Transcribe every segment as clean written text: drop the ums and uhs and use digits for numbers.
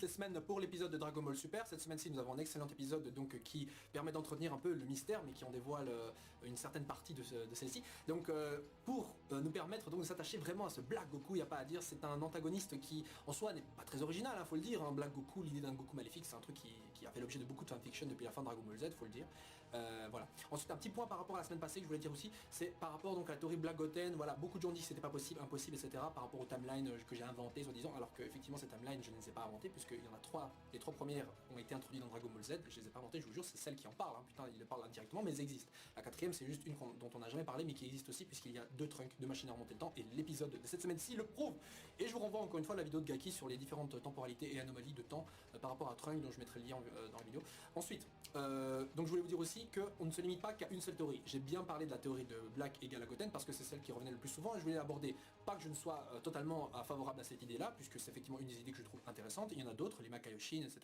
les semaines pour l'épisode de Dragon Ball Super. Cette semaine-ci nous avons un excellent épisode donc qui permet d'entretenir un peu le mystère mais qui en dévoile une certaine partie de celle-ci. Donc pour nous permettre donc de s'attacher vraiment à ce Black Goku, il n'y a pas à dire, c'est un antagoniste qui en soi n'est pas très original, faut le dire. Black Goku, l'idée d'un Goku maléfique, c'est un truc qui a fait l'objet de beaucoup de fanfiction depuis la fin de Dragon Ball Z, faut le dire. Voilà. Ensuite un petit point par rapport à la semaine passée que je voulais dire aussi, c'est par rapport donc à la théorie Black Goten. Voilà, beaucoup de gens disent que c'était pas possible, impossible, etc. par rapport au timeline que j'ai inventé soi-disant, alors que effectivement cette timeline je ne les ai pas inventées puisqu'il y en a trois, les trois premières ont été introduites dans Dragon Ball Z, je les ai pas inventées, je vous jure, c'est celle qui en parle, putain il le parle indirectement mais elles existent. La quatrième c'est juste une dont on n'a jamais parlé mais qui existe aussi puisqu'il y a deux trunks, deux machines à remonter le temps et l'épisode de cette semaine-ci le prouve. Et je vous renvoie encore une fois à la vidéo de Gaki sur les différentes temporalités et anomalies de temps par rapport à Trunk dont je mettrai le lien dans la vidéo. Ensuite, donc je voulais vous dire aussi qu'on ne se limite pas qu'à une seule théorie. J'ai bien parlé de la théorie de Black égale à Goten parce que c'est celle qui revenait le plus souvent et je voulais l'aborder. Pas que je ne sois totalement favorable à cette idée-là, puisque c'est effectivement une des idées que je trouve intéressante. Il y en a d'autres, les Makaioshin, etc.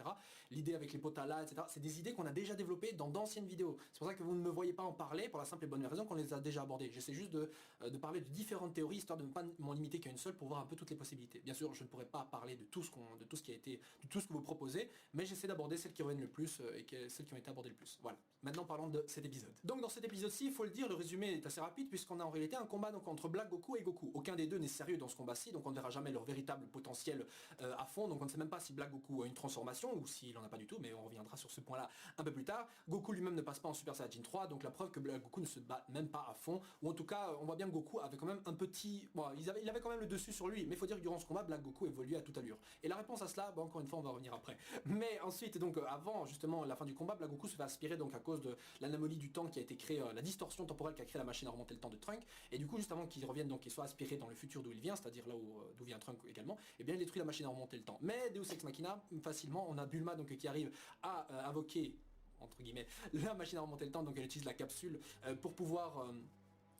L'idée avec les Potala, etc. C'est des idées qu'on a déjà développées dans d'anciennes vidéos. C'est pour ça que vous ne me voyez pas en parler pour la simple et bonne raison qu'on les a déjà abordées. J'essaie juste de parler de différentes théories, histoire de ne pas m'en limiter qu'à une seule pour voir un peu toutes les possibilités. Bien sûr, je ne pourrais pas parler de tout ce qui a été, de tout ce que vous proposez, mais j'essaie d'aborder celles qui reviennent le plus et celles qui ont été abordées le plus. Voilà. Maintenant parlons de cet épisode. Donc dans cet épisode-ci, il faut le dire, le résumé est assez rapide puisqu'on a en réalité un combat donc entre Black Goku et Goku. Aucun des deux n'est sérieux dans ce combat-ci, donc on ne verra jamais leur véritable potentiel à fond, donc on ne sait même pas si Black Goku a une transformation ou s'il en a pas du tout, mais on reviendra sur ce point-là un peu plus tard. Goku lui-même ne passe pas en Super Saiyajin 3, donc la preuve que Black Goku ne se bat même pas à fond, ou en tout cas on voit bien que Goku avait quand même un petit... Bon, il avait quand même le dessus sur lui, mais il faut dire que durant ce combat, Black Goku évoluait à toute allure. Et la réponse à cela, bon, encore une fois on va revenir après. Mais ensuite, donc avant justement la fin du combat, Black Goku se fait aspirer donc à cause de l'anomalie du temps qui a été créée, la distorsion temporelle qui a créé la machine à remonter le temps de Trunk, et du coup juste avant qu'il revienne, donc qu'il soit aspiré dans le futur d'où il vient, c'est-à-dire là d'où vient Trunk également, et bien il détruit la machine à remonter le temps. Mais Deus Ex Machina, facilement, on a Bulma donc qui arrive à invoquer entre guillemets la machine à remonter le temps, donc elle utilise la capsule pour pouvoir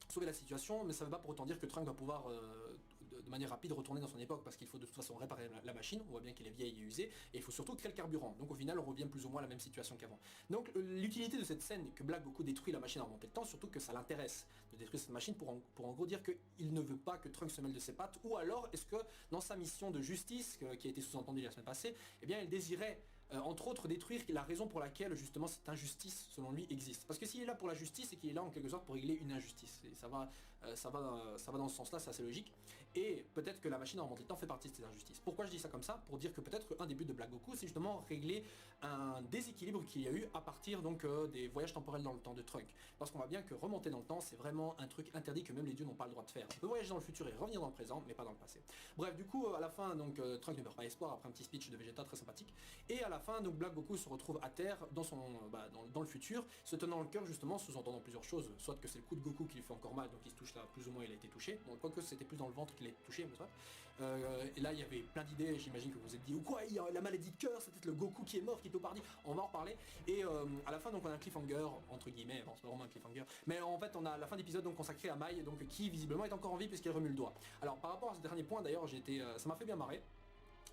sauver la situation, mais ça ne veut pas pour autant dire que Trunk va pouvoir de manière rapide retourner dans son époque, parce qu'il faut de toute façon réparer la machine, on voit bien qu'elle est vieille et usée, et il faut surtout créer le carburant, donc au final on revient plus ou moins à la même situation qu'avant. Donc l'utilité de cette scène que Black Goku détruit la machine à remonter le temps, surtout que ça l'intéresse de détruire cette machine pour en gros dire qu'il ne veut pas que Trunk se mêle de ses pattes, ou alors est-ce que dans sa mission de justice, qui a été sous-entendue la semaine passée, eh bien il désirait entre autres détruire la raison pour laquelle justement cette injustice selon lui existe. Parce que s'il est là pour la justice, c'est qu'il est là en quelque sorte pour régler une injustice. Et ça va dans ce sens-là, c'est assez logique. Et peut-être que la machine à remonter le temps fait partie de ces injustices. Pourquoi je dis ça comme ça? Pour dire que peut-être qu'un des buts de Black Goku, c'est justement régler un déséquilibre qu'il y a eu à partir donc des voyages temporels dans le temps de Trunk. Parce qu'on voit bien que remonter dans le temps, c'est vraiment un truc interdit que même les dieux n'ont pas le droit de faire. On peut voyager dans le futur et revenir dans le présent, mais pas dans le passé. Bref, du coup, à la fin, donc Trunk ne perd pas espoir après un petit speech de Vegeta très sympathique. Et à la fin, donc Black Goku se retrouve à terre dans le futur, se tenant le cœur justement, sous-entendant plusieurs choses, soit que c'est le coup de Goku qui lui fait encore mal, donc il se touche là, plus ou moins il a été touché, bon quoique c'était plus dans le ventre qu'il a été touché, mais soit. Et là il y avait plein d'idées, j'imagine que vous vous êtes dit, ou quoi, il y a la maladie de cœur, c'est peut-être le Goku qui est mort, qui est au paradis, on va en reparler. Et à la fin donc on a un cliffhanger, entre guillemets, bon c'est pas vraiment un cliffhanger, mais en fait on a la fin d'épisode donc consacrée à Mai, donc qui visiblement est encore en vie puisqu'elle remue le doigt. Alors par rapport à ce dernier point d'ailleurs, ça m'a fait bien marrer.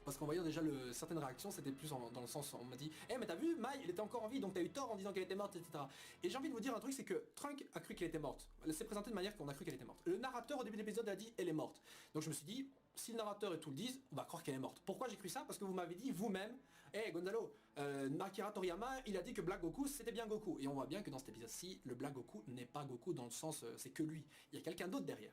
Parce qu'en voyant déjà certaines réactions, c'était plus dans le sens, on m'a dit « Eh mais t'as vu, Mai, elle était encore en vie, donc t'as eu tort en disant qu'elle était morte, etc. » Et j'ai envie de vous dire un truc, c'est que Trunk a cru qu'elle était morte. Elle s'est présentée de manière qu'on a cru qu'elle était morte. Le narrateur au début de l'épisode a dit « Elle est morte ». Donc je me suis dit, si le narrateur et tout le disent, on va croire qu'elle est morte. Pourquoi j'ai cru ça? Parce que vous m'avez dit vous-même, « Eh Gonzalo, Akira Toriyama, il a dit que Black Goku, c'était bien Goku. » Et on voit bien que dans cet épisode-ci, le Black Goku n'est pas Goku dans le sens, c'est que lui. Il y a quelqu'un d'autre derrière.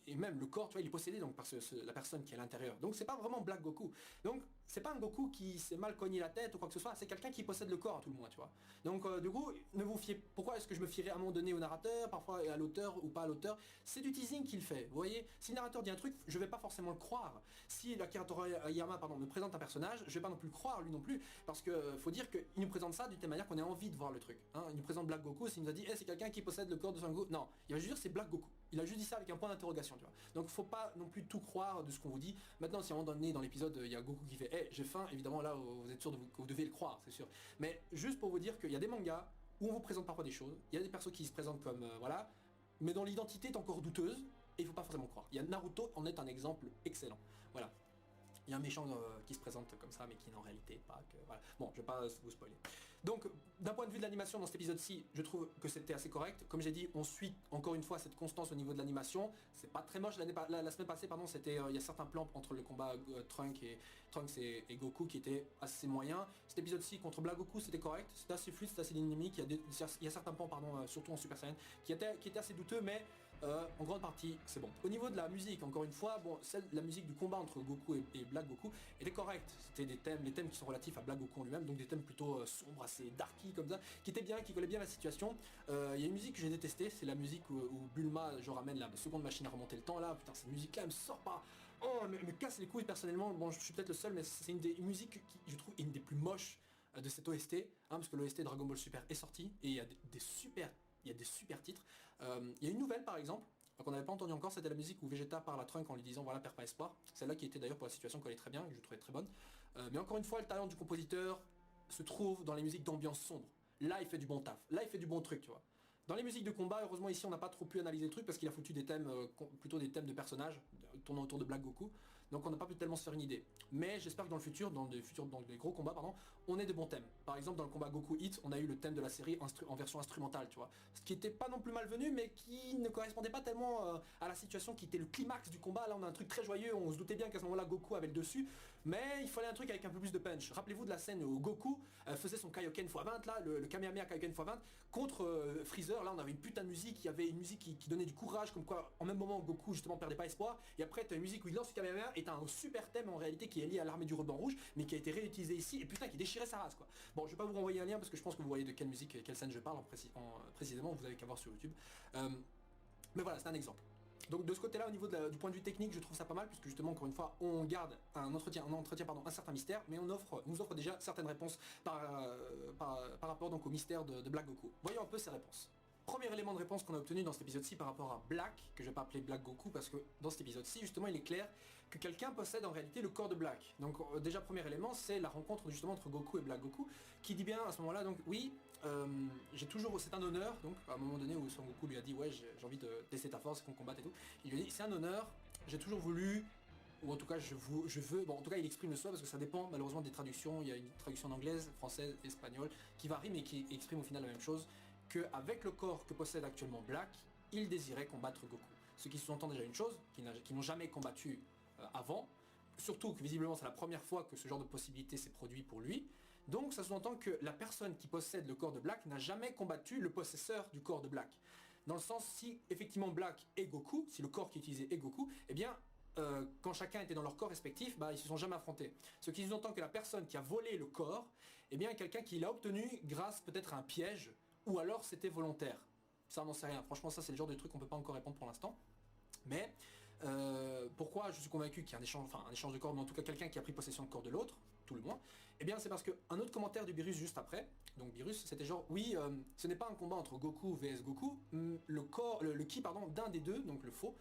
Et même le corps, tu vois, il est possédé donc par la personne qui est à l'intérieur. Donc c'est pas vraiment Black Goku. Donc c'est pas un Goku qui s'est mal cogné la tête ou quoi que ce soit, c'est quelqu'un qui possède le corps à tout le moins, tu vois. Donc du coup, ne vous fiez... Pourquoi est-ce que je me fierais à un moment donné au narrateur, parfois à l'auteur ou pas à l'auteur? C'est du teasing qu'il fait, vous voyez. Si le narrateur dit un truc, je vais pas forcément le croire. Si Akira Toriyama, me présente un personnage, je vais pas non plus le croire lui non plus, parce que faut dire qu'il nous présente ça d'une telle manière qu'on a envie de voir le truc. Hein. Il nous présente Black Goku, s'il nous a dit c'est quelqu'un qui possède le corps de Son Goku. Non, il va juste dire c'est Black Goku. Il a juste dit ça avec un point d'interrogation, tu vois. Donc faut pas non plus tout croire de ce qu'on vous dit. Maintenant, si à un moment donné dans l'épisode, il y a Goku qui fait j'ai faim, évidemment là vous êtes sûr que vous devez le croire, c'est sûr. Mais juste pour vous dire qu'il y a des mangas où on vous présente parfois des choses, il y a des persos qui se présentent comme voilà, mais dont l'identité est encore douteuse, et il faut pas forcément croire. Il y a Naruto en est un exemple excellent. Voilà. Il y a un méchant qui se présente comme ça, mais qui n'est en réalité pas que... Voilà. Bon, je vais pas vous spoiler. Donc, d'un point de vue de l'animation dans cet épisode-ci, je trouve que c'était assez correct. Comme j'ai dit, on suit encore une fois cette constance au niveau de l'animation. C'est pas très moche. La semaine passée, pardon, c'était il y a certains plans entre le combat Trunks et Goku qui étaient assez moyens. Cet épisode-ci contre Black Goku, c'était correct. C'était assez fluide, c'était assez dynamique. Il y a certains plans, pardon, surtout en Super Saiyan, qui étaient assez douteux, mais en grande partie, c'est bon. Au niveau de la musique, encore une fois, bon, la musique du combat entre Goku et Black Goku était correcte. C'était les thèmes qui sont relatifs à Black Goku en lui-même, donc des thèmes plutôt sombres, assez darky comme ça, qui étaient bien, qui collaient bien à la situation. Il y a une musique que j'ai détestée, c'est la musique où Bulma, je ramène la seconde machine à remonter le temps là. Putain, cette musique-là, elle me sort pas. Oh, me casse les couilles personnellement. Bon, je suis peut-être le seul, mais c'est une des musiques qui, je trouve, une des plus moches de cette OST, parce que l'OST Dragon Ball Super est sorti et il y a des super titres. Il y a une nouvelle par exemple qu'on n'avait pas entendu encore, c'était la musique où Vegeta parle à Trunks en lui disant voilà, perds pas espoir. Celle-là qui était d'ailleurs pour la situation collait très bien et que je trouvais très bonne. Mais encore une fois, le talent du compositeur se trouve dans les musiques d'ambiance sombre. Là, il fait du bon taf. Là, il fait du bon truc, tu vois. Dans les musiques de combat, heureusement ici on n'a pas trop pu analyser le truc parce qu'il a foutu des thèmes, plutôt des thèmes de personnages tournant autour de Black Goku. Donc on n'a pas pu tellement se faire une idée. Mais j'espère que dans le futur, dans les gros combats, pardon, on ait de bons thèmes. Par exemple dans le combat Goku Hit, on a eu le thème de la série en version instrumentale, tu vois. Ce qui était pas non plus malvenu, mais qui ne correspondait pas tellement à la situation qui était le climax du combat. Là on a un truc très joyeux, on se doutait bien qu'à ce moment-là Goku avait le dessus. Mais il fallait un truc avec un peu plus de punch. Rappelez-vous de la scène où Goku faisait son Kaioken x20, là, le Kamehameha Kaioken x20, contre Freezer. Là on avait une putain de musique, il y avait une musique qui donnait du courage, comme quoi en même moment Goku justement perdait pas espoir. Et après t'as une musique où il lance le Kamehameha et t'as un super thème en réalité qui est lié à l'armée du ruban rouge, mais qui a été réutilisé ici et putain qui déchirait sa race quoi. Bon, je vais pas vous renvoyer un lien parce que je pense que vous voyez de quelle musique, quelle scène je parle précisément, vous avez qu'à voir sur YouTube. Mais voilà, c'est un exemple. Donc de ce côté-là, au niveau du point de vue technique, je trouve ça pas mal, puisque justement, encore une fois, on garde un certain mystère, mais on nous offre déjà certaines réponses par rapport donc au mystère de Black Goku. Voyons un peu ces réponses. Premier élément de réponse qu'on a obtenu dans cet épisode-ci par rapport à Black, que je vais pas appeler Black Goku parce que dans cet épisode-ci, justement, il est clair que quelqu'un possède en réalité le corps de Black. Donc déjà, premier élément, c'est la rencontre justement entre Goku et Black Goku, qui dit bien à ce moment-là, donc oui, c'est un honneur, donc à un moment donné où Son Goku lui a dit ouais, j'ai envie de tester ta force, qu'on combatte et tout, il lui a dit c'est un honneur, j'ai toujours voulu, ou en tout cas je veux, bon en tout cas il exprime le souhait parce que ça dépend malheureusement des traductions, il y a une traduction en anglaise, française, espagnole, qui varie mais qui exprime au final la même chose, qu'avec le corps que possède actuellement Black, il désirait combattre Goku. Ceux qui sous-entendent déjà une chose, qui n'ont jamais combattu avant, surtout que visiblement c'est la première fois que ce genre de possibilité s'est produit pour lui, donc ça sous-entend que la personne qui possède le corps de Black n'a jamais combattu le possesseur du corps de Black. Dans le sens, si effectivement Black est Goku, si le corps qui est utilisé est Goku, eh bien quand chacun était dans leur corps respectif, ils se sont jamais affrontés. Ce qui sous-entend que la personne qui a volé le corps, eh bien quelqu'un qui l'a obtenu grâce peut-être à un piège, ou alors c'était volontaire. Ça on n'en sait rien. Franchement ça c'est le genre de truc qu'on peut pas encore répondre pour l'instant. Mais pourquoi je suis convaincu qu'il y a un échange de corps, mais en tout cas quelqu'un qui a pris possession du corps de l'autre, tout le moins, eh bien c'est parce qu'un autre commentaire du Beerus juste après, donc Beerus c'était genre oui ce n'est pas un combat entre Goku vs Goku, le ki pardon d'un des deux, donc le faux,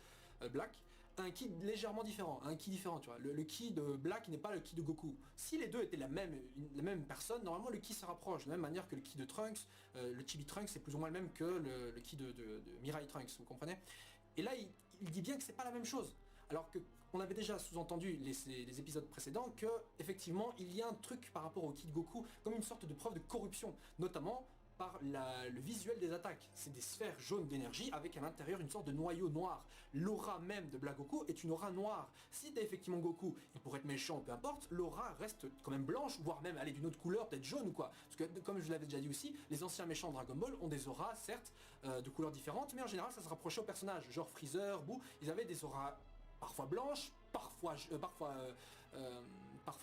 Black, un ki légèrement différent, un ki différent, tu vois. Le ki de Black n'est pas le ki de Goku. Si les deux étaient la même personne, normalement le ki se rapproche, de la même manière que le ki de Trunks, le Chibi Trunks c'est plus ou moins le même que le ki de Mirai Trunks, vous comprenez? Et là il dit bien que c'est pas la même chose. Alors qu'on avait déjà sous-entendu les épisodes précédents que effectivement il y a un truc par rapport au ki de Goku comme une sorte de preuve de corruption, notamment par le visuel des attaques. C'est des sphères jaunes d'énergie avec à l'intérieur une sorte de noyau noir. L'aura même de Black Goku est une aura noire. Si t'es effectivement Goku, il pourrait être méchant, peu importe, l'aura reste quand même blanche, voire même aller d'une autre couleur, peut-être jaune ou quoi. Parce que comme je l'avais déjà dit aussi, les anciens méchants de Dragon Ball ont des auras, certes, de couleurs différentes, mais en général ça se rapprochait aux personnages. Genre Freezer, Boo, ils avaient des auras parfois blanches, parfois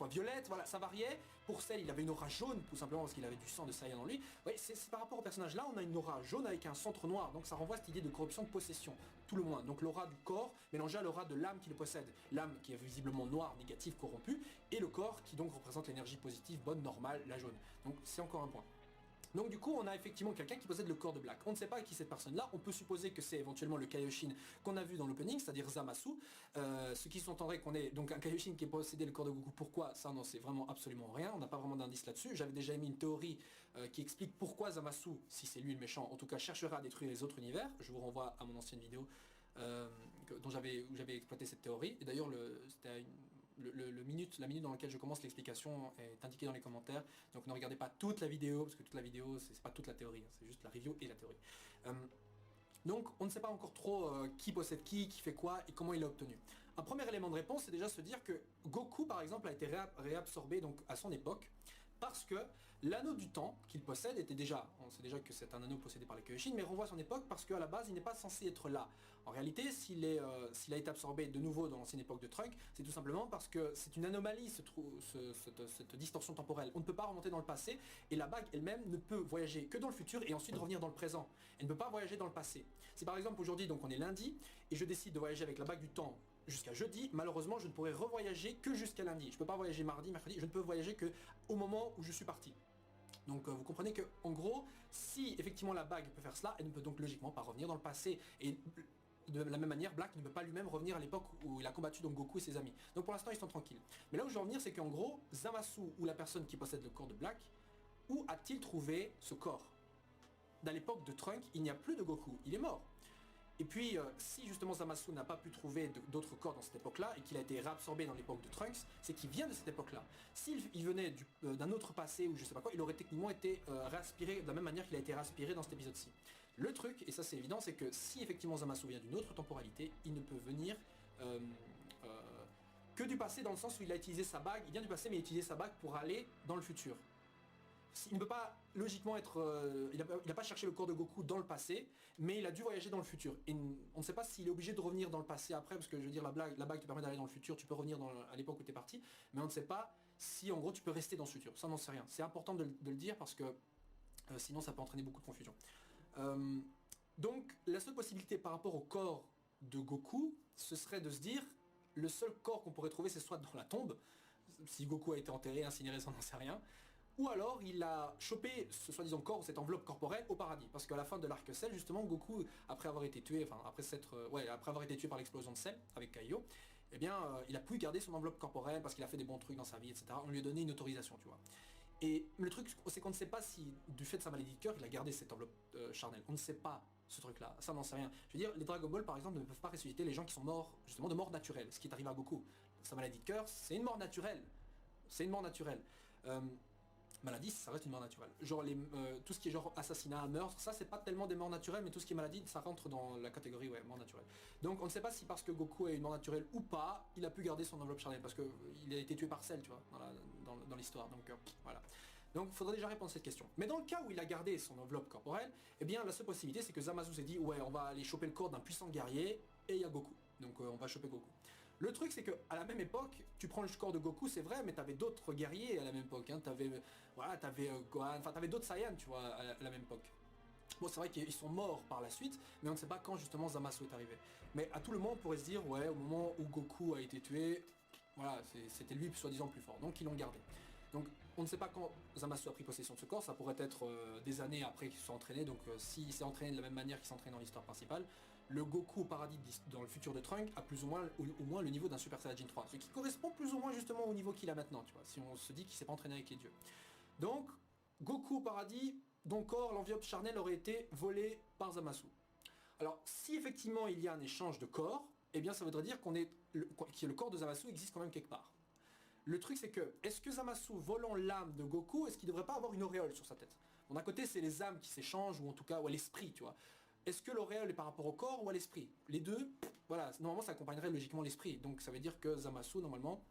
violette, voilà, ça variait. Pour Cell, il avait une aura jaune, tout simplement parce qu'il avait du sang de Saiyan en lui. Oui, c'est par rapport au personnage là, on a une aura jaune avec un centre noir, donc ça renvoie à cette idée de corruption de possession, tout le moins. Donc l'aura du corps mélangée à l'aura de l'âme qui le possède. L'âme qui est visiblement noire, négative, corrompue, et le corps qui donc représente l'énergie positive, bonne, normale, la jaune. Donc c'est encore un point. Donc du coup on a effectivement quelqu'un qui possède le corps de Black. On ne sait pas qui cette personne là, on peut supposer que c'est éventuellement le Kaioshin qu'on a vu dans l'opening, c'est-à-dire Zamasu. Ce qui s'entendrait qu'on ait donc un Kaioshin qui ait possédé le corps de Goku. Pourquoi? Ça on n'en sait vraiment absolument rien, on n'a pas vraiment d'indice là-dessus. J'avais déjà émis une théorie qui explique pourquoi Zamasu, si c'est lui le méchant, en tout cas cherchera à détruire les autres univers. Je vous renvoie à mon ancienne vidéo où j'avais exploité cette théorie. Et d'ailleurs la minute dans laquelle je commence l'explication est indiquée dans les commentaires. Donc ne regardez pas toute la vidéo, parce que toute la vidéo, c'est pas toute la théorie, hein, c'est juste la review et la théorie. Donc on ne sait pas encore trop qui possède qui fait quoi et comment il l'a obtenu. Un premier élément de réponse, c'est déjà se dire que Goku par exemple a été réabsorbé donc à son époque, parce que l'anneau du temps qu'il possède était déjà, on sait déjà que c'est un anneau possédé par les Kaioshin, mais renvoie à son époque parce qu'à la base il n'est pas censé être là. En réalité, s'il a été absorbé de nouveau dans l'ancienne époque de Trunks, c'est tout simplement parce que c'est une anomalie cette distorsion temporelle. On ne peut pas remonter dans le passé et la bague elle-même ne peut voyager que dans le futur et ensuite revenir dans le présent. Elle ne peut pas voyager dans le passé. Si par exemple aujourd'hui, donc on est lundi, et je décide de voyager avec la bague du temps jusqu'à jeudi, malheureusement je ne pourrai revoyager que jusqu'à lundi. Je ne peux pas voyager mardi, mercredi, je ne peux voyager que au moment où je suis parti. Donc vous comprenez que en gros, si effectivement la bague peut faire cela, elle ne peut donc logiquement pas revenir dans le passé. Et de la même manière, Black ne peut pas lui-même revenir à l'époque où il a combattu donc Goku et ses amis. Donc pour l'instant ils sont tranquilles. Mais là où je veux en venir, c'est qu'en gros, Zamasu ou la personne qui possède le corps de Black, où a-t-il trouvé ce corps? Dans l'époque de Trunks, il n'y a plus de Goku, il est mort. Et puis, si justement Zamasu n'a pas pu trouver d'autres corps dans cette époque-là, et qu'il a été réabsorbé dans l'époque de Trunks, c'est qu'il vient de cette époque-là. S'il venait d'un autre passé, ou je sais pas quoi, il aurait techniquement été réaspiré de la même manière qu'il a été réaspiré dans cet épisode-ci. Le truc, et ça c'est évident, c'est que si effectivement Zamasu vient d'une autre temporalité, il ne peut venir que du passé, dans le sens où il a utilisé sa bague, il vient du passé mais il a utilisé sa bague pour aller dans le futur. Il ne peut pas logiquement être... il n'a pas cherché le corps de Goku dans le passé, mais il a dû voyager dans le futur. Et on ne sait pas s'il est obligé de revenir dans le passé après, parce que je veux dire, la bague te permet d'aller dans le futur, tu peux revenir à l'époque où tu es parti, mais on ne sait pas si en gros tu peux rester dans ce futur. Ça, on n'en sait rien. C'est important de le dire parce que sinon ça peut entraîner beaucoup de confusion. Donc la seule possibilité par rapport au corps de Goku, ce serait de se dire, le seul corps qu'on pourrait trouver, c'est soit dans la tombe, si Goku a été enterré, incinéré, ça n'en sait rien, ou alors il a chopé ce soi-disant corps, cette enveloppe corporelle au paradis. Parce qu'à la fin de l'arc Cell, justement, Goku, après avoir été tué, après avoir été tué par l'explosion de Cell avec Kaio, eh bien, il a pu garder son enveloppe corporelle parce qu'il a fait des bons trucs dans sa vie, etc. On lui a donné une autorisation, tu vois. Et le truc, c'est qu'on ne sait pas si, du fait de sa maladie de cœur, il a gardé cette enveloppe charnelle. On ne sait pas ce truc-là, ça n'en sait rien. Je veux dire, les Dragon Ball, par exemple, ne peuvent pas ressusciter les gens qui sont morts, justement, de mort naturelle. Ce qui est arrivé à Goku. Sa maladie de cœur, c'est une mort naturelle. C'est une mort naturelle. Maladie, ça reste une mort naturelle. Genre tout ce qui est genre assassinat, meurtre, ça c'est pas tellement des morts naturelles, mais tout ce qui est maladie, ça rentre dans la catégorie mort naturelle. Donc on ne sait pas si parce que Goku est une mort naturelle ou pas, il a pu garder son enveloppe charnelle, parce qu'il a été tué par Cell, tu vois, dans l'histoire. Donc voilà. Donc il faudrait déjà répondre à cette question. Mais dans le cas où il a gardé son enveloppe corporelle, eh bien la seule possibilité c'est que Zamasu s'est dit ouais, on va aller choper le corps d'un puissant guerrier et il y a Goku. Donc on va choper Goku. Le truc c'est que à la même époque, tu prends le corps de Goku, c'est vrai, mais t'avais d'autres guerriers à la même époque. Hein. T'avais Gohan, enfin t'avais d'autres Saiyans, tu vois, à la même époque. Bon, c'est vrai qu'ils sont morts par la suite, mais on ne sait pas quand justement Zamasu est arrivé. Mais à tout le monde, on pourrait se dire, ouais, au moment où Goku a été tué, voilà, c'était lui soi-disant plus fort, donc ils l'ont gardé. Donc on ne sait pas quand Zamasu a pris possession de ce corps, ça pourrait être des années après qu'ils se sont entraînés, donc s'il s'est entraîné de la même manière qu'il s'entraîne dans l'histoire principale, le Goku au paradis dans le futur de Trunks a plus ou moins au moins le niveau d'un Super Saiyajin 3, ce qui correspond plus ou moins justement au niveau qu'il a maintenant, tu vois, si on se dit qu'il s'est pas entraîné avec les dieux. Donc Goku au paradis, dont corps, l'enveloppe charnelle aurait été volée par Zamasu. Alors si effectivement il y a un échange de corps, eh bien ça voudrait dire que le corps de Zamasu existe quand même quelque part. Le truc c'est que, est-ce que Zamasu volant l'âme de Goku, est-ce qu'il ne devrait pas avoir une auréole sur sa tête? Bon, d'un côté c'est les âmes qui s'échangent, ou en tout cas, ou à l'esprit, tu vois. Est-ce que l'auréole est par rapport au corps ou à l'esprit? Les deux, voilà, normalement ça accompagnerait logiquement l'esprit. Donc ça veut dire que Zamasu, normalement,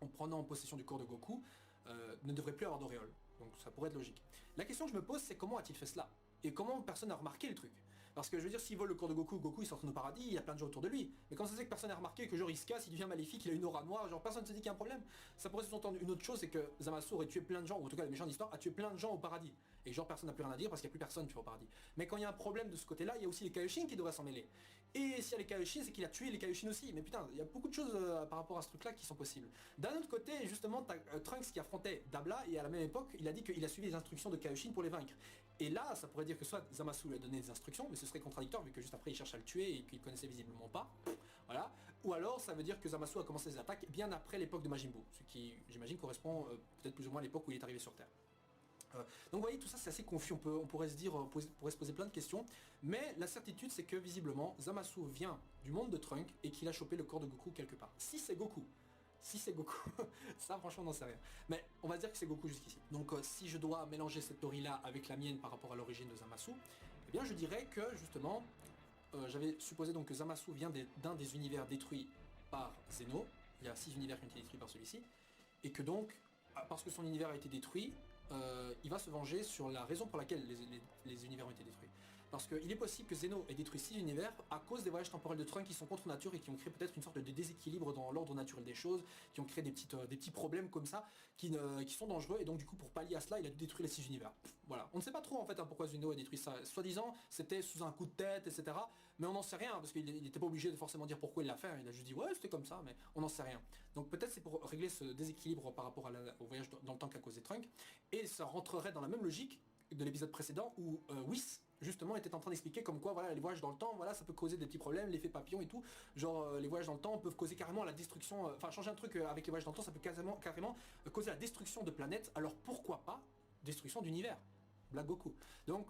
en prenant en possession du corps de Goku, ne devrait plus avoir d'auréole. Donc ça pourrait être logique. La question que je me pose, c'est comment a-t-il fait cela? Et comment personne n'a remarqué le truc? Parce que je veux dire, s'il vole le corps de Goku, Goku il s'entraîne au paradis, il y a plein de gens autour de lui. Mais quand ça se fait que personne n'a remarqué que genre il se casse, il devient maléfique, il a une aura noire, genre personne ne se dit qu'il y a un problème. Ça pourrait sous-entendre une autre chose, c'est que Zamasu aurait tué plein de gens, ou en tout cas le méchant d'histoire a tué plein de gens au paradis. Et genre personne n'a plus rien à dire parce qu'il n'y a plus personne tu vois, au paradis. Mais quand il y a un problème de ce côté-là, il y a aussi les Kaioshin qui devraient s'en mêler. Et s'il y a les Kaioshin, c'est qu'il a tué les Kaioshin aussi. Mais putain, il y a beaucoup de choses par rapport à ce truc-là qui sont possibles. D'un autre côté, justement, t'as Trunks qui affrontait Dabla, et à la même époque, il a dit qu'il a suivi les instructions de Kaioshin pour les vaincre. Et là, ça pourrait dire que soit Zamasu lui a donné des instructions, mais ce serait contradictoire vu que juste après il cherche à le tuer et qu'il connaissait visiblement pas. Voilà. Ou alors ça veut dire que Zamasu a commencé ses attaques bien après l'époque de Majin Buu, ce qui j'imagine correspond peut-être plus ou moins à l'époque où il est arrivé sur Terre. Donc vous voyez, tout ça c'est assez confus, on pourrait se dire, pourrait se poser plein de questions, mais la certitude c'est que visiblement Zamasu vient du monde de Trunks et qu'il a chopé le corps de Goku quelque part. Si c'est Goku Si c'est Goku, ça franchement on n'en sait rien. Mais on va dire que c'est Goku jusqu'ici. Donc si je dois mélanger cette théorie-là avec la mienne par rapport à l'origine de Zamasu, eh bien je dirais que justement, j'avais supposé donc que Zamasu vient d'un des univers détruits par Zeno. Il y a 6 univers qui ont été détruits par celui-ci. Et que donc, parce que son univers a été détruit, il va se venger sur la raison pour laquelle les univers ont été détruits. Parce qu'il est possible que Zeno ait détruit 6 univers à cause des voyages temporels de Trunks qui sont contre nature et qui ont créé peut-être une sorte de déséquilibre dans l'ordre naturel des choses, qui ont créé des petits problèmes comme ça, qui sont dangereux, et donc du coup pour pallier à cela, il a dû détruire les 6 univers. Voilà. On ne sait pas trop en fait pourquoi Zeno a détruit ça. Soi-disant, c'était sous un coup de tête, etc. Mais on n'en sait rien, parce qu'il n'était pas obligé de forcément dire pourquoi il l'a fait, il a juste dit ouais c'était comme ça, mais on n'en sait rien. Donc peut-être c'est pour régler ce déséquilibre par rapport au voyage dans le temps qu'a causé Trunks, et ça rentrerait dans la même logique de l'épisode précédent où Whis justement était en train d'expliquer comme quoi voilà les voyages dans le temps, voilà ça peut causer des petits problèmes, l'effet papillon et tout, genre les voyages dans le temps peuvent causer carrément la destruction, enfin changer un truc avec les voyages dans le temps, ça peut carrément causer la destruction de planètes, alors pourquoi pas destruction d'univers, Black Goku. Donc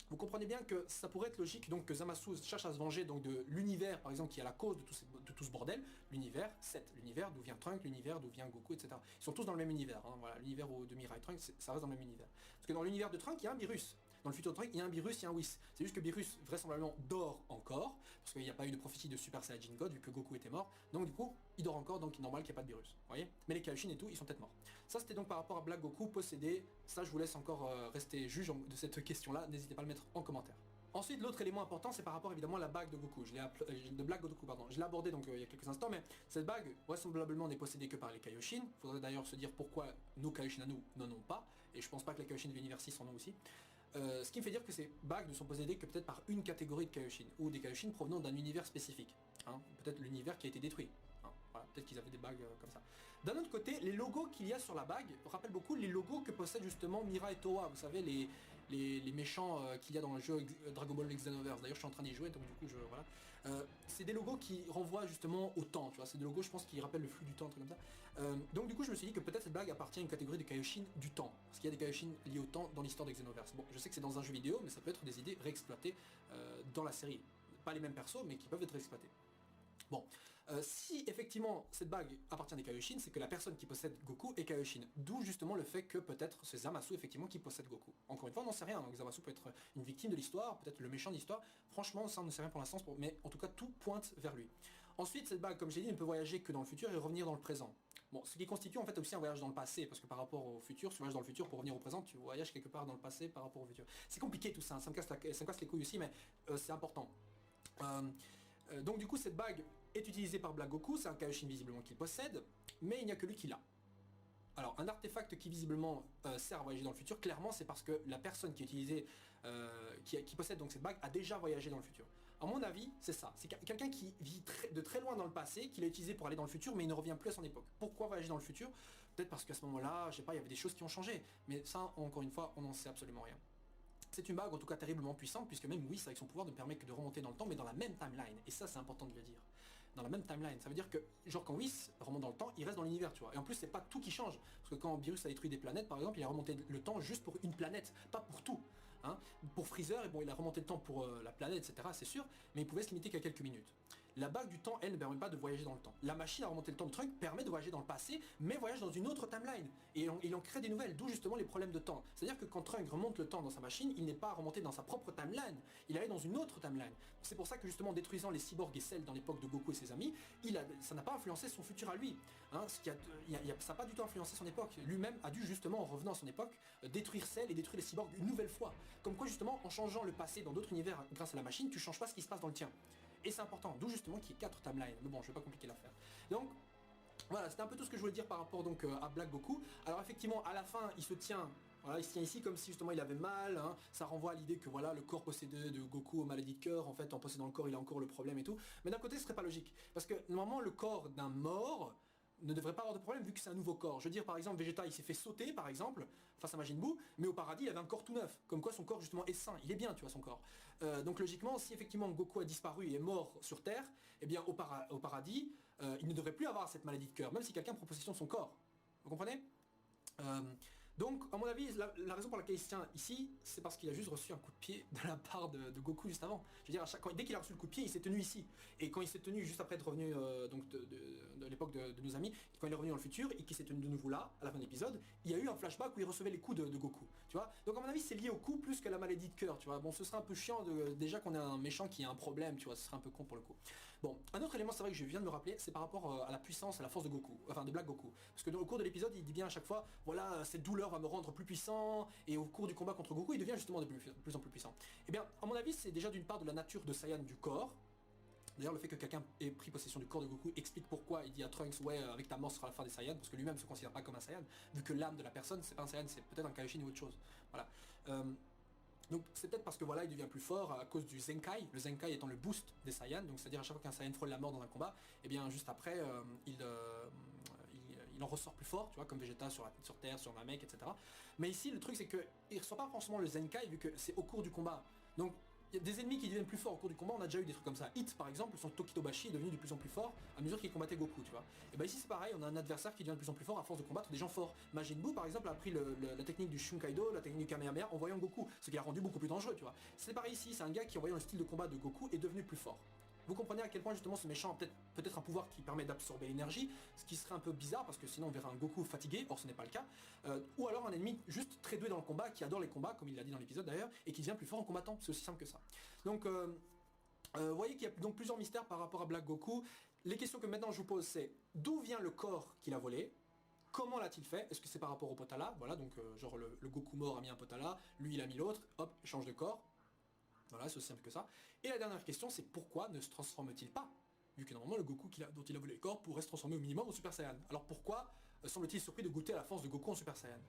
vous comprenez bien que ça pourrait être logique donc que Zamasu cherche à se venger donc de l'univers par exemple qui est à la cause de tout ce bordel, l'univers 7, l'univers d'où vient Trunks, l'univers d'où vient Goku, etc. Ils sont tous dans le même univers, hein, voilà, l'univers de Mirai Trunks, ça reste dans le même univers. Parce que dans l'univers de Trunks, il y a un Beerus. Dans le futur de Trunks, il y a un Beerus, il y a un Whis. C'est juste que Beerus vraisemblablement dort encore, parce qu'il n'y a pas eu de prophétie de Super Saiyajin God vu que Goku était mort. Donc du coup, il dort encore, donc il est normal qu'il n'y ait pas de Beerus. Vous voyez. Mais les Kaioshin et tout, ils sont peut-être morts. Ça c'était donc par rapport à Black Goku possédé. Ça je vous laisse encore rester juge de cette question-là. N'hésitez pas à le mettre en commentaire. Ensuite, l'autre élément important, c'est par rapport évidemment à la bague de Goku. De Black Goku, pardon. Je l'ai abordé donc il y a quelques instants, mais cette bague, vraisemblablement, n'est possédée que par les Kaioshin. Il faudrait d'ailleurs se dire pourquoi nos Kaioshin à nous n'en ont pas. Et je pense pas que les Kaioshin de l'univers 6 en ont aussi. Ce qui me fait dire que ces bagues ne sont possédées que peut-être par une catégorie de Kaioshin, ou des Kaioshin provenant d'un univers spécifique. Hein. Peut-être l'univers qui a été détruit. Hein. Voilà. Peut-être qu'ils avaient des bagues comme ça. D'un autre côté, les logos qu'il y a sur la bague rappellent beaucoup les logos que possèdent justement Mira et Towa. Vous savez, les méchants qu'il y a dans le jeu Dragon Ball Xenoverse. D'ailleurs, je suis en train d'y jouer, donc du coup, voilà. C'est des logos qui renvoient justement au temps, tu vois. C'est des logos, je pense, qui rappellent le flux du temps, un truc comme ça. Donc du coup, je me suis dit que peut-être cette bague appartient à une catégorie de Kaioshin du temps. Parce qu'il y a des Kaioshin liés au temps dans l'histoire de Xenoverse. Bon, je sais que c'est dans un jeu vidéo, mais ça peut être des idées réexploitées dans la série. Pas les mêmes persos, mais qui peuvent être réexploitées. Bon, si effectivement cette bague appartient des Kaioshin, c'est que la personne qui possède Goku est Kaioshin. D'où justement le fait que peut-être c'est Zamasu effectivement qui possède Goku. Encore une fois, on n'en sait rien, donc Zamasu peut être une victime de l'histoire, peut-être le méchant de l'histoire. Franchement, ça on ne sait rien pour l'instant, mais en tout cas tout pointe vers lui. Ensuite, cette bague, comme j'ai dit, ne peut voyager que dans le futur et revenir dans le présent. Bon, ce qui constitue en fait aussi un voyage dans le passé, parce que par rapport au futur, si tu voyages dans le futur pour revenir au présent, tu voyages quelque part dans le passé par rapport au futur. C'est compliqué tout ça, ça me casse les couilles aussi, mais c'est important. Donc du coup, cette bague est utilisé par Black Goku, c'est un Kaioshin visiblement qu'il possède, mais il n'y a que lui qui l'a. Alors un artefact qui visiblement sert à voyager dans le futur, clairement c'est parce que la personne qui qui possède donc cette bague a déjà voyagé dans le futur. À mon avis, c'est ça. C'est quelqu'un qui vit de très loin dans le passé, qui l'a utilisé pour aller dans le futur, mais il ne revient plus à son époque. Pourquoi voyager dans le futur? Peut-être parce qu'à ce moment-là, je sais pas, il y avait des choses qui ont changé. Mais ça, encore une fois, on n'en sait absolument rien. C'est une bague en tout cas terriblement puissante, puisque même Whis avec son pouvoir ne permet que de remonter dans le temps, mais dans la même timeline. Et ça c'est important de le dire. Dans la même timeline. Ça veut dire que, genre quand Whis remonte dans le temps, il reste dans l'univers, tu vois. Et en plus c'est pas tout qui change. Parce que quand Beerus a détruit des planètes, par exemple, il a remonté le temps juste pour une planète, pas pour tout. Hein. Pour Freezer, et bon, il a remonté le temps pour la planète, etc. C'est sûr, mais il pouvait se limiter qu'à quelques minutes. La bague du temps, elle, ne permet pas de voyager dans le temps. La machine à remonter le temps de Trunks permet de voyager dans le passé, mais voyage dans une autre timeline. Et il en crée des nouvelles, d'où justement les problèmes de temps. C'est-à-dire que quand Trunks remonte le temps dans sa machine, il n'est pas remonté dans sa propre timeline, il allait dans une autre timeline. C'est pour ça que justement, en détruisant les cyborgs et Cell dans l'époque de Goku et ses amis, ça n'a pas influencé son futur à lui. Hein, ça n'a pas du tout influencé son époque. Lui-même a dû justement, en revenant à son époque, détruire Cell et détruire les cyborgs une nouvelle fois. Comme quoi justement, en changeant le passé dans d'autres univers grâce à la machine, tu changes pas ce qui se passe dans le tien. Et c'est important, d'où justement qu'il y ait 4 timelines. Mais bon, je vais pas compliquer l'affaire. Donc, voilà, c'était un peu tout ce que je voulais dire par rapport donc à Black Goku. Alors effectivement, à la fin, il se tient... Voilà, il se tient ici comme si justement il avait mal, hein. Ça renvoie à l'idée que voilà, le corps possédé de Goku aux maladies de cœur, en fait en possédant le corps il a encore le problème et tout. Mais d'un côté ce serait pas logique, parce que normalement le corps d'un mort ne devrait pas avoir de problème vu que c'est un nouveau corps. Je veux dire par exemple Vegeta il s'est fait sauter par exemple face à Majin Buu, mais au paradis il avait un corps tout neuf, comme quoi son corps justement est sain, il est bien tu vois son corps. Donc logiquement si effectivement Goku a disparu et est mort sur Terre, eh bien au paradis il ne devrait plus avoir cette maladie de cœur, même si quelqu'un prend possession de son corps. Vous comprenez Donc, à mon avis, la raison pour laquelle il se tient ici, c'est parce qu'il a juste reçu un coup de pied de la part de Goku juste avant. Je veux dire, dès qu'il a reçu le coup de pied, il s'est tenu ici. Et quand il s'est tenu juste après être revenu donc de l'époque de nos amis, quand il est revenu dans le futur et qu'il s'est tenu de nouveau là, à la fin de l'épisode, il y a eu un flashback où il recevait les coups de Goku. Tu vois. Donc, à mon avis, c'est lié au coup plus qu'à la maladie de cœur. Tu vois. Bon, ce serait un peu chiant déjà qu'on ait un méchant qui a un problème. Tu vois, ce serait un peu con pour le coup. Bon, un autre élément, c'est vrai que je viens de me rappeler, c'est par rapport à la puissance, à la force de Goku, enfin de Black Goku. Parce que au cours de l'épisode, il dit bien à chaque fois, voilà, cette douleur va me rendre plus puissant, et au cours du combat contre Goku, il devient justement de plus en plus puissant. Et bien, à mon avis, c'est déjà d'une part de la nature de Saiyan du corps. D'ailleurs, le fait que quelqu'un ait pris possession du corps de Goku explique pourquoi il dit à Trunks, ouais, avec ta mort sera la fin des Saiyans, parce que lui-même ne se considère pas comme un Saiyan, vu que l'âme de la personne, c'est pas un Saiyan, c'est peut-être un Kaioshin ou autre chose. Voilà. Donc c'est peut-être parce que voilà il devient plus fort à cause du Zenkai, le Zenkai étant le boost des Saiyans, donc c'est-à-dire à chaque fois qu'un Saiyan frôle la mort dans un combat, et bien juste après il en ressort plus fort, tu vois, comme Vegeta sur Terre, sur Namek, etc. Mais ici le truc c'est que il reçoit pas forcément le Zenkai vu que c'est au cours du combat. Donc il y a des ennemis qui deviennent plus forts au cours du combat, on a déjà eu des trucs comme ça. Hit par exemple, son Tokitobashi est devenu de plus en plus fort à mesure qu'il combattait Goku, tu vois. Et bah ici c'est pareil, on a un adversaire qui devient de plus en plus fort à force de combattre des gens forts. Majin Buu par exemple a appris la technique du Shunkaido, la technique du Kamehameha en voyant Goku, ce qui l'a rendu beaucoup plus dangereux, tu vois. C'est pareil ici, c'est un gars qui en voyant le style de combat de Goku est devenu plus fort. Vous comprenez à quel point justement ce méchant a peut-être un pouvoir qui permet d'absorber l'énergie, ce qui serait un peu bizarre parce que sinon on verrait un Goku fatigué, or ce n'est pas le cas, ou alors un ennemi juste très doué dans le combat, qui adore les combats, comme il l'a dit dans l'épisode d'ailleurs, et qui devient plus fort en combattant, c'est aussi simple que ça. Donc vous voyez qu'il y a donc plusieurs mystères par rapport à Black Goku. Les questions que maintenant je vous pose c'est, d'où vient le corps qu'il a volé? Comment l'a-t-il fait? Est-ce que c'est par rapport au Potala? Voilà, donc genre le Goku mort a mis un Potala, lui il a mis l'autre, hop, change de corps. Voilà, c'est aussi simple que ça. Et la dernière question, c'est pourquoi ne se transforme-t-il pas? Vu que normalement, le Goku dont il a volé le corps pourrait se transformer au minimum en Super Saiyan. Alors pourquoi semble-t-il surpris de goûter à la force de Goku en Super Saiyan?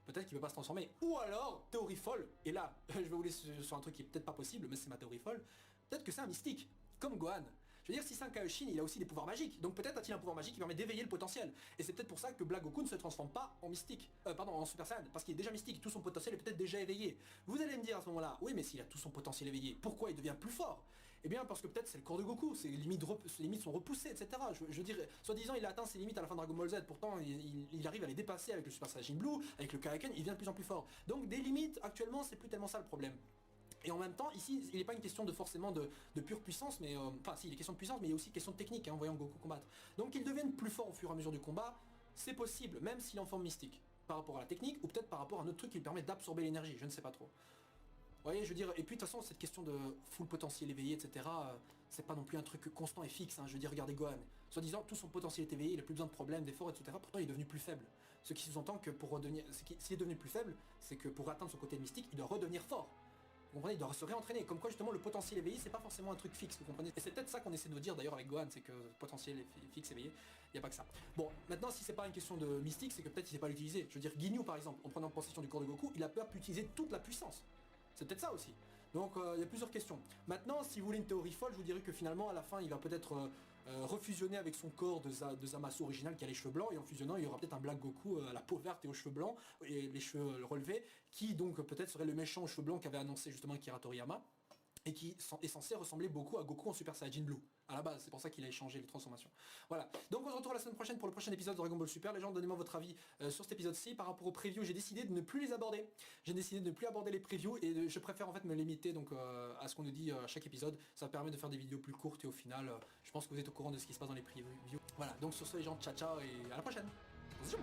Peut-être qu'il ne veut pas se transformer. Ou alors, théorie folle, et là, je vais vous laisser sur un truc qui est peut-être pas possible, mais c'est ma théorie folle, peut-être que c'est un mystique, comme Gohan. Je veux dire, si c'est un Kaioshin, il a aussi des pouvoirs magiques. Donc peut-être a-t-il un pouvoir magique qui permet d'éveiller le potentiel. Et c'est peut-être pour ça que Black Goku ne se transforme pas en mystique. Pardon, en Super Saiyan. Parce qu'il est déjà mystique, tout son potentiel est peut-être déjà éveillé. Vous allez me dire à ce moment-là, oui mais s'il a tout son potentiel éveillé, pourquoi il devient plus fort? Eh bien parce que peut-être c'est le corps de Goku, ses limites sont repoussées, etc. Je veux dire, soi-disant il a atteint ses limites à la fin de Dragon Ball Z, pourtant il arrive à les dépasser avec le Super Saiyan Blue, avec le Kaioken, il devient de plus en plus fort. Donc des limites, actuellement, c'est plus tellement ça le problème. Et en même temps, ici, il n'est pas une question de forcément de pure puissance, mais enfin si, il est question de puissance, mais il y a aussi question de technique, en voyant Goku combattre. Donc qu'ils deviennent plus forts au fur et à mesure du combat, c'est possible, même s'il est en forme mystique, par rapport à la technique, ou peut-être par rapport à un autre truc qui lui permet d'absorber l'énergie, je ne sais pas trop. Vous voyez, je veux dire, et puis de toute façon, cette question de full potentiel éveillé, etc., c'est pas non plus un truc constant et fixe, hein. Je veux dire, regardez Gohan, soit disant tout son potentiel est éveillé, il a plus besoin de problèmes, d'efforts, etc., pourtant il est devenu plus faible. Ce qui sous-entend que pour redevenir, s'il est devenu plus faible, c'est que pour atteindre son côté mystique, il doit redevenir fort. Vous comprenez, il doit se réentraîner. Comme quoi justement le potentiel éveillé, c'est pas forcément un truc fixe, vous comprenez. Et c'est peut-être ça qu'on essaie de nous dire d'ailleurs avec Gohan, c'est que potentiel fixe éveillé, il n'y a pas que ça. Bon, maintenant si c'est pas une question de mystique, c'est que peut-être il sait pas l'utiliser. Je veux dire, Ginyu par exemple, en prenant possession du corps de Goku, il a pas pu utiliser toute la puissance. C'est peut-être ça aussi. Donc il y a plusieurs questions. Maintenant, si vous voulez une théorie folle, je vous dirais que finalement à la fin il va peut-être refusionner avec son corps de Zamasu original qui a les cheveux blancs, et en fusionnant il y aura peut-être un Black Goku à la peau verte et aux cheveux blancs et les cheveux relevés, qui donc peut-être serait le méchant aux cheveux blancs qu'avait annoncé justement Akira Toriyama, et qui est censé ressembler beaucoup à Goku en Super Saiyajin Blue. À la base, c'est pour ça qu'il a échangé les transformations. Voilà. Donc on se retrouve la semaine prochaine pour le prochain épisode de Dragon Ball Super. Les gens, donnez-moi votre avis sur cet épisode-ci. Par rapport aux previews, j'ai décidé de ne plus les aborder. J'ai décidé de ne plus aborder les previews et je préfère en fait me limiter donc à ce qu'on nous dit à chaque épisode. Ça permet de faire des vidéos plus courtes et au final, je pense que vous êtes au courant de ce qui se passe dans les previews. Voilà. Donc sur ce les gens, ciao ciao et à la prochaine. Attention.